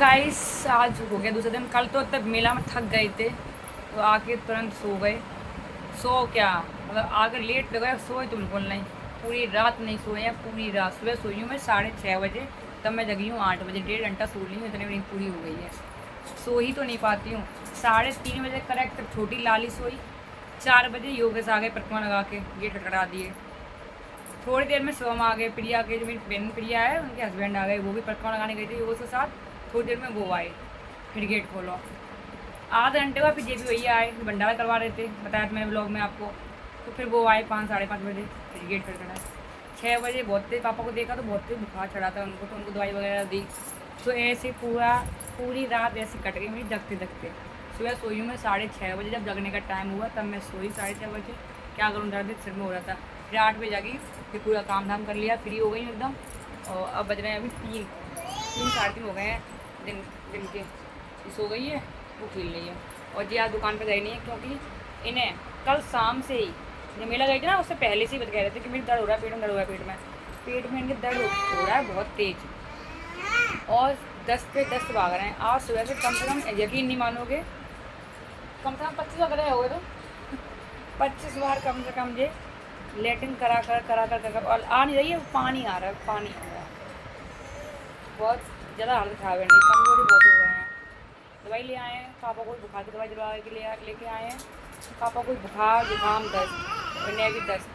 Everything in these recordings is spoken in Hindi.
गाइस आज हो गया दूसरा दिन। कल तो तब मेला में थक गए थे तो आके तुरंत सो गए। सो क्या मतलब आकर लेट हो गए, सोए तो बिल्कुल नहीं। पूरी रात नहीं सोए हैं, पूरी रात। सुबह सोई हूँ मैं 6:30 बजे, तब मैं जगी हूँ 8 बजे। 1.5 घंटा सो ली हूँ, इतनी नींद पूरी हो गई है। सो ही तो नहीं पाती हूँ। 3:30 बजे करेक्ट छोटी लाली सोई। 4 बजे योगेश आ गए परिक्रमा लगा के, गेट खटखटा दिए। थोड़ी देर में शिवम आ गए, प्रिया के जो मेरी बहन प्रिया है उनके हस्बैंड आ गए, वो भी परिक्रमा लगाने गए थे योगेश के साथ। थोड़ी देर में वो आए, फिर गेट खोलो। आधे घंटे बाद फिर जेपी भैया आए, भंडारा करवा रहे थे, बताया था मैंने ब्लॉग में आपको। तो फिर वो आए 5 साढ़े 5 बजे, फिर गेट खटखटा। 6 बजे बहुत तेज पापा को देखा तो बहुत तेज बुखार चढ़ा था उनको, तो उनको दवाई वगैरह दी। तो ऐसे पूरी रात ऐसे कट गई मेरी जगते जगते। सुबह सोई हूँ मैं 6:30 बजे, जब जगने का टाइम हुआ तब मैं सोई 6:30 बजे। क्या करूँ, दर्द सिर में हो रहा था। फिर 8 बजे जागी, फिर पूरा काम धाम कर लिया, फ्री हो गई एकदम। और अब बज रहे हैं अभी 3 3 साढ़े 3 हो गए हैं दिन दिन के। सो गई है, वो खेल रही है। और जी आज दुकान पर गई नहीं है क्योंकि इन्हें कल शाम से ही, जब मेला गई थी ना उससे पहले से ही कह रहे थे कि मेरी दर्द हो रहा है, पेट में दर्द हो रहा है, पेट में इनके दर्द हो रहा है बहुत तेज। और 10 पे 10 भाग रहे हैं। आज सुबह से कम यकीन नहीं मानोगे, कम से कम 25 वगैरह हो गए। तो 25 बार कम से कम ये लेटिन करा कर और आ नहीं रही है, पानी आ रहा है, पानी आ रहा है। बहुत ज़्यादा हालत खराब है, कमजोरी बहुत हो गए हैं। दवाई ले आए हैं, पापा को बुखार की दवाई दिलवा के लेके आए हैं। पापा को बुखार जुकाम दस्त और नेगी दस्त,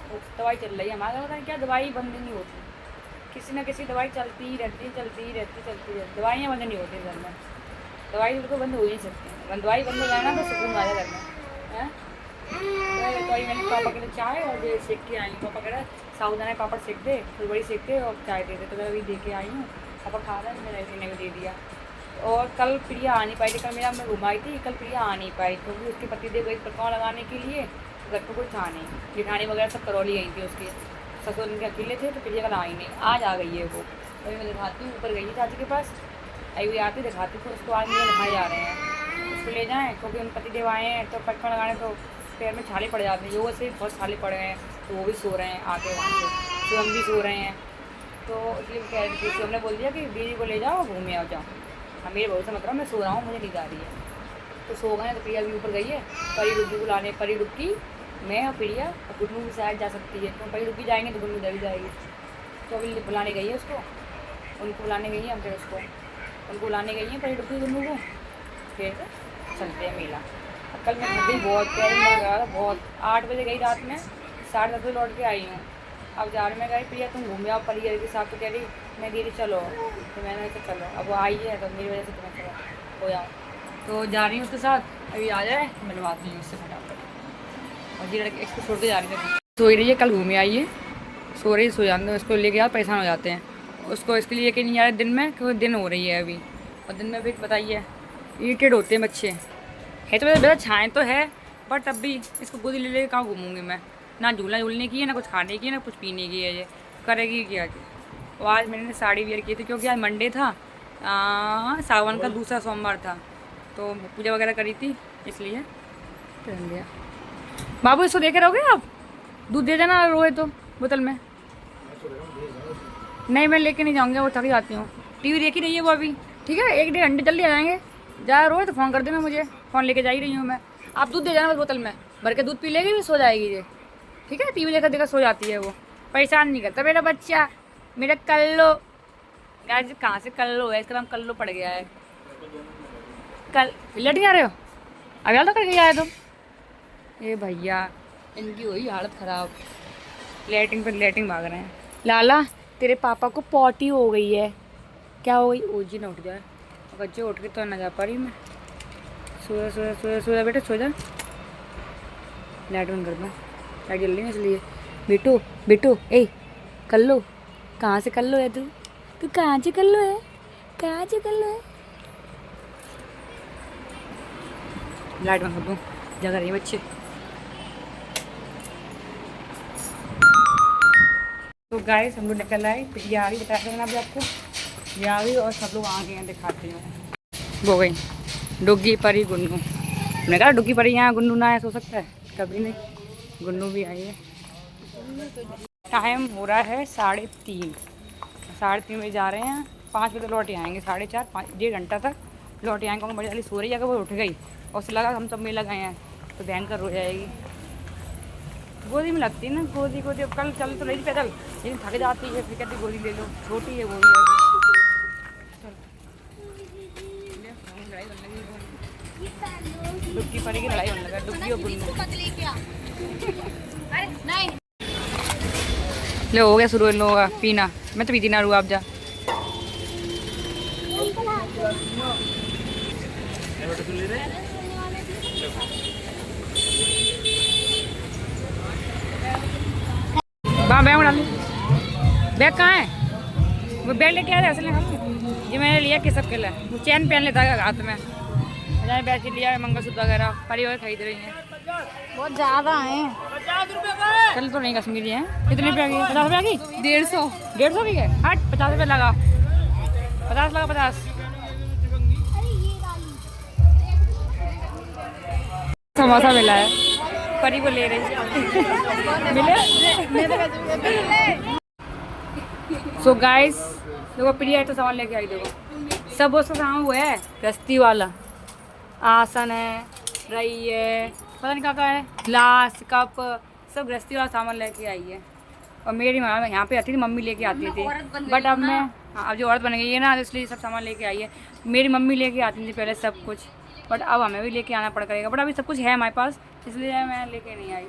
तो दवाई चल रही है हमारे। पता नहीं क्या दवाई बंद नहीं होती, किसी न किसी दवाई चलती ही रहती। दवाइयाँ बंद नहीं होती घर में, दवाई बिल्कुल बंद हो ही नहीं सकती। दवाई बंद हो जाए ना तो सुकून आ जाए घर में है। तो वही मैंने पापा के लिए चाय और ये सेक के आई हूँ। पापा कह रहा है साबुदाना पापड़ सेक दे, फिर बड़ी सेक दे और चाय दे दे, तो मैं अभी दे के आई हूँ। पापा खा रहे हैं, मैंने इन्हें को दे दिया। और कल प्रिया आ नहीं पाई थी, कल मेरा मैं घुमाई थी, कल प्रिया आ नहीं पाई क्योंकि उसके पतिदेव गई परिक्रमा लगाने के लिए, घर पर कोई था नहीं। जेठानी वगैरह सब करौली गई थी, उसके ससुर उनके अकेले थे, तो प्रिया कल आई नहीं। आज आ गई है वो, अभी मैं दिखाती हूँ। ऊपर गई है चाची के पास, अभी आती दिखाती तो उसको आज मुझे दिखाए जा रहे हैं, उसको ले जाएँ क्योंकि उन पतिदेव आए हैं। तो परिक्रमा लगाने तो पैर में छाले पड़ जाते हैं, योग से बहुत छाले पड़े हैं, तो वो भी सो रहे हैं आके वहाँ से, तो हम भी सो रहे हैं। तो इसलिए कह रही थी, हमने बोल दिया कि दीदी को ले जाओ, घूमे आओ, जाओ। हाँ मेरे भरोसा मत रहो, मैं सो रहा हूँ, मुझे नींद आ रही है। तो सो गए। तो प्रिया भी ऊपर गई है परी डुग्गी को लाने। परी डुग्गी, मैं और प्रिया और गुन्नू भी शायद जा सकती है, तो परी डुग्गी जाएंगे तो गुन्नू भी जाएगी। तो अभी बुलाने गई है उसको, उनको बुलाने गई है, हम फिर उसको उनको बुलाने गई हैं परी डुग्गी गुन्नू को, फिर चलते हैं मेला। कल मैं थक गई बहुत, प्यारी लगा था बहुत। 8 बजे गई रात में, 10:30 बजे लौट के आई हूँ। अब जा रही मैं कह रही प्रिया तुम घूम जाओ परी के साथ, तो कह रही मैं दीदी चलो, तो मैंने कहा चलो। अब वो आई है तो मेरी वजह से तुम्हें चलो हो जाओ, तो जा रही हूँ उसके साथ। अभी आ जाए मिलवाती हूँ उससे फटाफट। और जी लड़के इसको छोड़ के जा रही है, सो ही रही है, कल घूमे आई है, सो रही सो जाते हैं। उसको लेके यार परेशान हो जाते हैं, उसको इसके लिए कि नहीं यार दिन में, क्योंकि दिन हो रही है अभी, और दिन में भी बताइए इरिटेड होते हैं बच्चे। है तो वैसे छाएँ तो है, बट तब भी इसको गोदी ले ले कहाँ घूमूंगी मैं। ना झूलना झूलने की है, ना कुछ खाने की है, ना कुछ पीने की है, ये करेगी क्या। तो आज मैंने साड़ी वेयर की थी क्योंकि आज मंडे था, सावन का दूसरा सोमवार था, तो पूजा वगैरह करी थी, इसलिए पहन लिया। बाबू इसको देखे रहोगे आप, दूध दे देना रोए तो बोतल में। नहीं मैं लेके नहीं जाऊँगी, वो थक जाती हूँ। टीवी देख ही रही है वो अभी, ठीक है 1-1.5 घंटे जल्दी आ जाएंगे। जा रोए तो फ़ोन कर देना मुझे, फ़ोन लेके जा ही रही हूँ मैं। आप दूध दे जाना बस बोतल में भर के, दूध पी लेगी, सो जाएगी ये, ठीक है। टीवी देखा देखा सो जाती है वो, परेशान नहीं करता मेरा बच्चा, मेरा कल्लो। गाइस कहाँ से कल्लो है, इसका नाम कल्लो पड़ गया है। कल लट आ रहे हो, अभी हाल तो करके आए तुम। ये भैया इनकी हुई हालत ख़राब, लेटिंग पर लेटिंग भाग रहे हैं। लाला तेरे पापा को पॉटी हो गई है। क्या हो गई, ओजी ना उठ जाए, बच्चे उठ के तो ना जा पा रही मैं। सो जा बेटा सो जा, लाइट बंद कर दो, लाइट जल रही है इसलिए। बेटू बेटू ए कल्लो, कहाँ से कल्लो है तू कहाँ से कल्लो है, कहाँ से कल्लो है। लाइट बंद कर दो, जगा रही है बच्चे। तो गाइस हम लोग निकल आए, प्रिया आ रही, बता देना अभी आपको, प्रिया आ रही और सब लोग आ गए हैं, दिखाते हैं। वो गई डुग्गी परी गुन्नू, मैंने कहा डुग्गी परी यहाँ गुन्नू ना आया सो सकता है, कभी नहीं, गुन्नू भी आई है। टाइम हो रहा है 3:30, 3:30 बजे जा रहे हैं। 5 बजे लौट आएंगे, 4:30 1.5 घंटा तक लौट आएंगे। बड़ी जल्दी सो रही है, वो उठ गई और उसे लगा हम सब मेला गए हैं तो भयंकर रो जाएगी। गोदी में लगती है ना, गोदी गोदी। कल चल तो रही थी पैदल, लेकिन थक जाती है, फिर कहती गोदी ले लो, छोटी है गोदी। डुबकी पड़ेगी, लड़ाई होने लगा, डुबकी और गुन्नू। ले हो गया शुरू इन लोगों का पीना। मैं तो पीती ना रू, आप जा। बैग उड़ा ली। बैग कहाँ है? वो बैग लेके आया असल में हम, ये मैंने लिया कि सबके लिए। वो चैन पहन लेता है हाथ में, मैंने बैग के लिया है, मंगलसूत्र वगैरह परिवार खरीद रही हैं। बहुत ज़्यादा हैं। 50 रुपये चल तो नहीं कश्मीरी है। कितने रुपये की? 50 रुपये की? 150 की है। हट 50 रुपये लगा, 50 लगा, 50। समोसा मिला है, परी को ले रही मिले। सो गाइस देखो, प्रिया है तो सामान लेके आई। देखो सब उसका सामान हुआ है, रस्ती वाला आसन है, रही है, पता नहीं क्या है, ग्लास कप, सब गृहस्थी वाला सामान लेके आई है। और मेरी माँ यहाँ पे आती थी, मम्मी लेके आती थी, बट अब मैं अब जो औरत बन गई है ना, इसलिए सब सामान लेके आई है। मेरी मम्मी लेके आती थी पहले सब कुछ, बट अब हमें भी लेके आना पड़ करेगा। बट अभी सब कुछ है हमारे पास, इसलिए मैं लेके नहीं आई।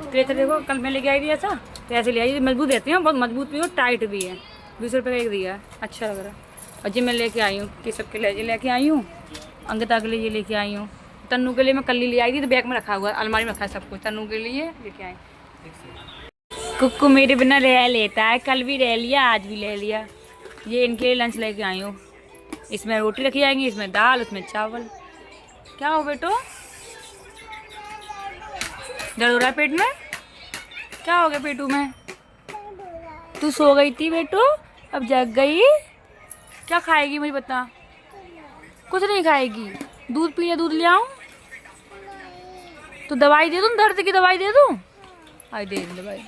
क्रेचर देखो, कल मैं लेके आई थी ऐसा, तो ऐसे ले आई। मजबूत रहती है, बहुत मजबूत भी और टाइट भी है। 20 रुपये का एक दिया है, अच्छा लग रहा है। और जी मैं लेके आई हूँ कि सबके लिए लेके आई हूँ, अंकिता के लिए ये लेके आई हूँ, तन्नू के लिए मैं कल ही ले आई थी, तो बैग में रखा हुआ है, अलमारी में रखा है सब कुछ। तन्नू के लिए लेके आई। कुक्कू मेरे बिना रह लेता है, कल भी रह लिया, आज भी ले लिया। ये इनके लिए लंच लेके आई हूँ। इसमें रोटी रखी जाएंगी, इसमें दाल, उसमें चावल। क्या हो बेटो, दर्द हो रहा है पेट में? क्या हो गया पेटू में? तू सो गई थी बेटू, अब जग गई। क्या खाएगी मुझे बता? कुछ नहीं खाएगी। दूध पीने, दूध ले आऊं? तो दवाई दे दूं, दर्द की दवाई दे दूं? आई दे दवाई।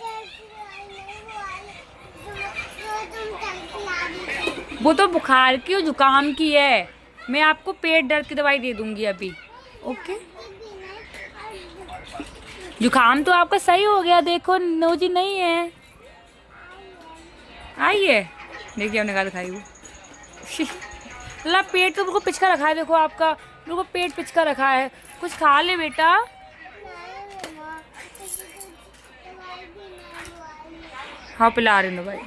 वो तो बुखार की और जुकाम की है, मैं आपको पेट दर्द की दवाई दे दूंगी अभी। ओके, जुकाम तो आपका सही हो गया, देखो नोजी नहीं है। आइए देखिए, हमने कहा खाई वो ला, पेट तो बिल्कुल पिचका रखा है, देखो आपका बिल्कुल पेट पिचका रखा है। कुछ खा ले बेटा। हाँ पिला रही हूँ भाई।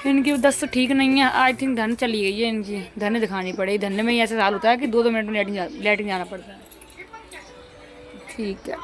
इनकी दस्त तो ठीक नहीं है, आई थिंक धन चली गई है इनकी, धन दिखानी पड़ेगी। धन में ही ऐसा हाल होता है कि 2-2 मिनट में लेटिंग जाना पड़ता है। ठीक है।